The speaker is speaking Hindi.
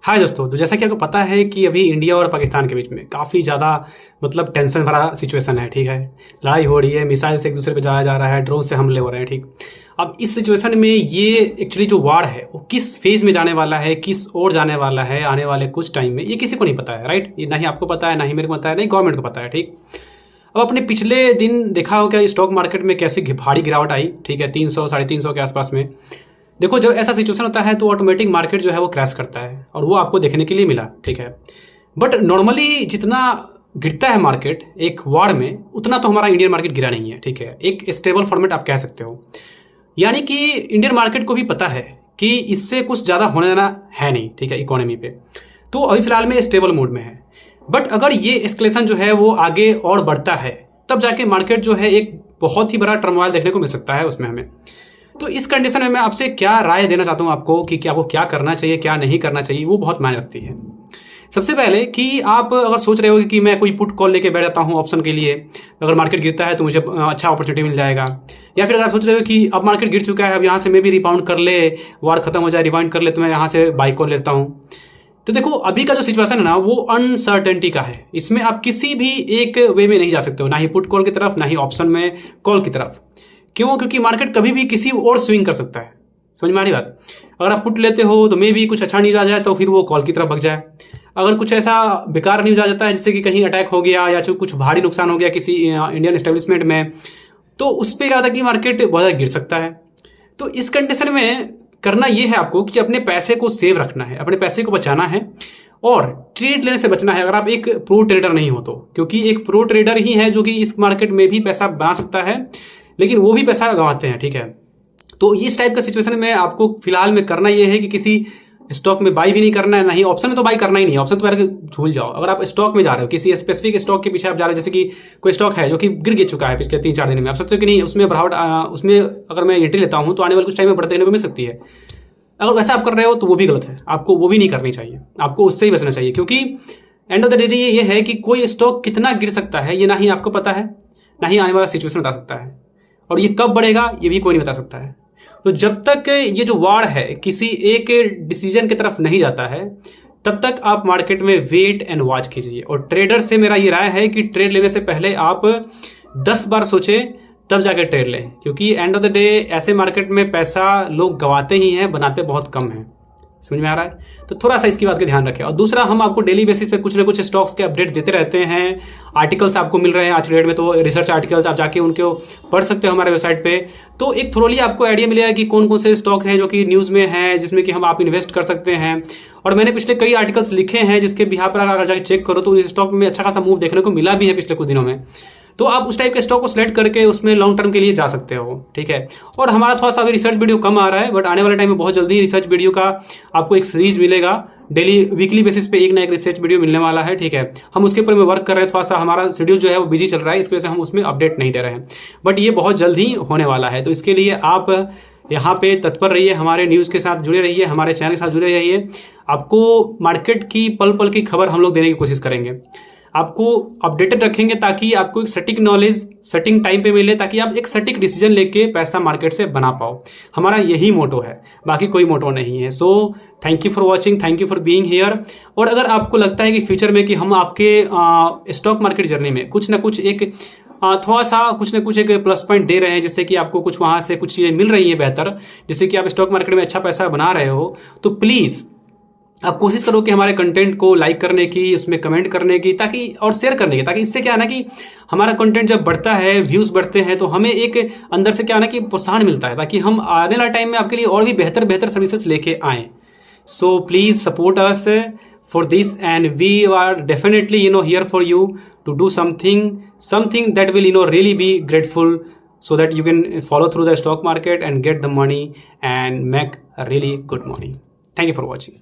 हाय दोस्तों, तो जैसा कि आपको पता है कि अभी इंडिया और पाकिस्तान के बीच में काफ़ी ज़्यादा मतलब टेंशन भरा सिचुएशन है। ठीक है, लड़ाई हो रही है, मिसाइल से एक दूसरे पे जाया जा रहा है, ड्रोन से हमले हो रहे हैं। ठीक, अब इस सिचुएशन में ये एक्चुअली जो वार है वो किस फेज में जाने वाला है, किस ओर जाने वाला है आने वाले कुछ टाइम में, ये किसी को नहीं पता है। राइट, ये ना ही आपको पता है, ना ही मेरे को पता है, ना ही गवर्नमेंट को पता है। ठीक, अब अपने पिछले दिन देखा हो क्या स्टॉक मार्केट में कैसे भारी गिरावट आई। ठीक है, 300 350 के आसपास में। देखो, जब ऐसा सिचुएशन होता है तो ऑटोमेटिक मार्केट जो है वो क्रैश करता है और वो आपको देखने के लिए मिला। ठीक है, बट नॉर्मली जितना गिरता है मार्केट एक वार में, उतना तो हमारा इंडियन मार्केट गिरा नहीं है। ठीक है, एक स्टेबल फॉर्मेट आप कह सकते हो, यानी कि इंडियन मार्केट को भी पता है कि इससे कुछ ज़्यादा होने देना है नहीं। ठीक है, इकोनॉमी पे तो अभी फिलहाल में स्टेबल मोड में है। बट अगर ये एस्केलेशन जो है वो आगे और बढ़ता है, तब जाके मार्केट जो है एक बहुत ही बड़ा टर्मोइल देखने को मिल सकता है उसमें हमें। तो इस कंडीशन में मैं आपसे क्या राय देना चाहता हूँ आपको कि आपको क्या करना चाहिए, क्या नहीं करना चाहिए, वो बहुत मायने रखती है। सबसे पहले कि आप अगर सोच रहे हो कि मैं कोई पुट कॉल लेके बैठ जाता हूँ ऑप्शन के लिए, अगर मार्केट गिरता है तो मुझे अच्छा अपॉर्चुनिटी मिल जाएगा, या फिर अगर आप सोच रहे हो कि अब मार्केट गिर चुका है, अब यहाँ से मैं भी रिबाउंड कर ले, वार खत्म हो जाए, रिबाउंड कर ले, तो मैं यहाँ से बाई कॉल लेता हूँ। तो देखो, अभी का जो सिचुएशन है ना वो अनसर्टेनिटी का है। इसमें आप किसी भी एक वे में नहीं जा सकते हो, ना ही पुट कॉल की तरफ, ना ही ऑप्शन में कॉल की तरफ। क्यों? क्योंकि मार्केट कभी भी किसी और स्विंग कर सकता है। समझ में आ रही बात? अगर आप पुट लेते हो तो मे भी कुछ अच्छा न्यूज आ जाए तो फिर वो कॉल की तरफ भग जाए। अगर कुछ ऐसा बेकार न्यूज आ जाता है जिससे कि कहीं अटैक हो गया या जो कुछ भारी नुकसान हो गया किसी इंडियन एस्टेब्लिशमेंट में, तो उस पर क्या होता है कि मार्केट बहुत ज़्यादा गिर सकता है। तो इस कंडीशन में करना ये है आपको कि अपने पैसे को सेव रखना है, अपने पैसे को बचाना है और ट्रेड लेने से बचना है, अगर आप एक प्रो ट्रेडर नहीं हो तो। क्योंकि एक प्रो ट्रेडर ही है जो कि इस मार्केट में भी पैसा बना सकता है, लेकिन वो भी पैसा गंवाते हैं। ठीक है, तो इस टाइप का सिचुएशन में आपको फिलहाल में करना ये है कि किसी स्टॉक में बाई भी नहीं करना है, ना ही ऑप्शन में तो बाई करना ही नहीं है। ऑप्शन तो पहले भूल जाओ। अगर आप स्टॉक में जा रहे हो, किसी स्पेसिफिक स्टॉक के पीछे आप जा रहे हो, जैसे कि कोई स्टॉक है जो कि गिर चुका है पिछले 3-4 दिन में, आप सोचते हो कि नहीं उसमें बढ़ावट, उसमें अगर मैं एंट्री लेता हूँ तो आने वाले कुछ टाइम में बढ़ते देखने को मिल सकती है। अगर वैसा आप कर रहे हो तो वो भी गलत है, आपको वो भी नहीं करनी चाहिए, आपको उससे ही बचना चाहिए। क्योंकि एंड ऑफ द डे ये है कि कोई स्टॉक कितना गिर सकता है ये ना ही आपको पता है, ना ही आने वाला सिचुएशन बता सकता है, और ये कब बढ़ेगा ये भी कोई नहीं बता सकता है। तो जब तक ये जो वार है किसी एक डिसीजन की तरफ नहीं जाता है, तब तक आप मार्केट में वेट एंड वॉच कीजिए। और ट्रेडर से मेरा ये राय है कि ट्रेड लेने से पहले आप 10 बार सोचें तब जाके ट्रेड लें। क्योंकि एंड ऑफ द डे ऐसे मार्केट में पैसा लोग गंवाते ही हैं, बनाते बहुत कम हैं। समझ में आ रहा है? तो थोड़ा सा इसकी बात का ध्यान रखें। और दूसरा, हम आपको डेली बेसिस पे कुछ ना कुछ स्टॉक्स के अपडेट देते रहते हैं। आर्टिकल्स आपको मिल रहे हैं आज के डेट में, तो रिसर्च आर्टिकल्स आप जाके उनको पढ़ सकते हो हमारे वेबसाइट पे। तो एक थोड़ी आपको आइडिया मिलेगा कि कौन कौन से स्टॉक हैं जो कि न्यूज़ में है, जिसमें कि हम आप इन्वेस्ट कर सकते हैं। और मैंने पिछले कई आर्टिकल्स लिखे हैं जिसके बिहार पर अगर जाके चेक करो तो इस स्टॉक में अच्छा खासा मूव देखने को मिला भी है पिछले कुछ दिनों में। तो आप उस टाइप के स्टॉक को सिलेक्ट करके उसमें लॉन्ग टर्म के लिए जा सकते हो। ठीक है, और हमारा थोड़ा सा अभी रिसर्च वीडियो कम आ रहा है, बट आने वाले टाइम में बहुत जल्दी रिसर्च वीडियो का आपको एक सीरीज मिलेगा। डेली वीकली बेसिस पे एक ना एक रिसर्च वीडियो मिलने वाला है। ठीक है, हम उसके ऊपर में वर्क कर रहे हैं। थोड़ा सा हमारा शेड्यूल जो है वो बिजी चल रहा है, इसकी वजह से हम उसमें अपडेट नहीं दे रहे हैं, बट ये बहुत जल्द ही होने वाला है। तो इसके लिए आप यहाँ पे तत्पर रहिए, हमारे न्यूज़ के साथ जुड़े रहिए, हमारे चैनल के साथ जुड़े रहिए। आपको मार्केट की पल पल की खबर हम लोग देने की कोशिश करेंगे, आपको अपडेटेड रखेंगे ताकि आपको एक सटीक नॉलेज सटीक टाइम पे मिले, ताकि आप एक सटीक डिसीजन लेके पैसा मार्केट से बना पाओ। हमारा यही मोटो है, बाकी कोई मोटो नहीं है। So thank you for watching, thank you for being here. और अगर आपको लगता है कि फ्यूचर में कि हम आपके स्टॉक मार्केट जर्नी में कुछ ना कुछ एक थोड़ा सा कुछ ना कुछ एक प्लस पॉइंट दे रहे हैं, जिससे कि आपको कुछ वहाँ से कुछ चीज़ें मिल रही हैं बेहतर, जिससे कि आप स्टॉक मार्केट में अच्छा पैसा बना रहे हो, तो प्लीज़ आप कोशिश करो कि हमारे कंटेंट को लाइक करने की, उसमें कमेंट करने की, ताकि और शेयर करने की, ताकि इससे क्या है ना कि हमारा कंटेंट जब बढ़ता है, व्यूज़ बढ़ते हैं, तो हमें एक अंदर से क्या है ना कि प्रोत्साहन मिलता है, ताकि हम आने वाले टाइम में आपके लिए और भी बेहतर बेहतर सर्विसेज लेके आएँ। So please support us for this and we are definitely here for you to do something that will really be grateful, so that you can follow through the stock market and get the money and make a really good money. Thank you for watching.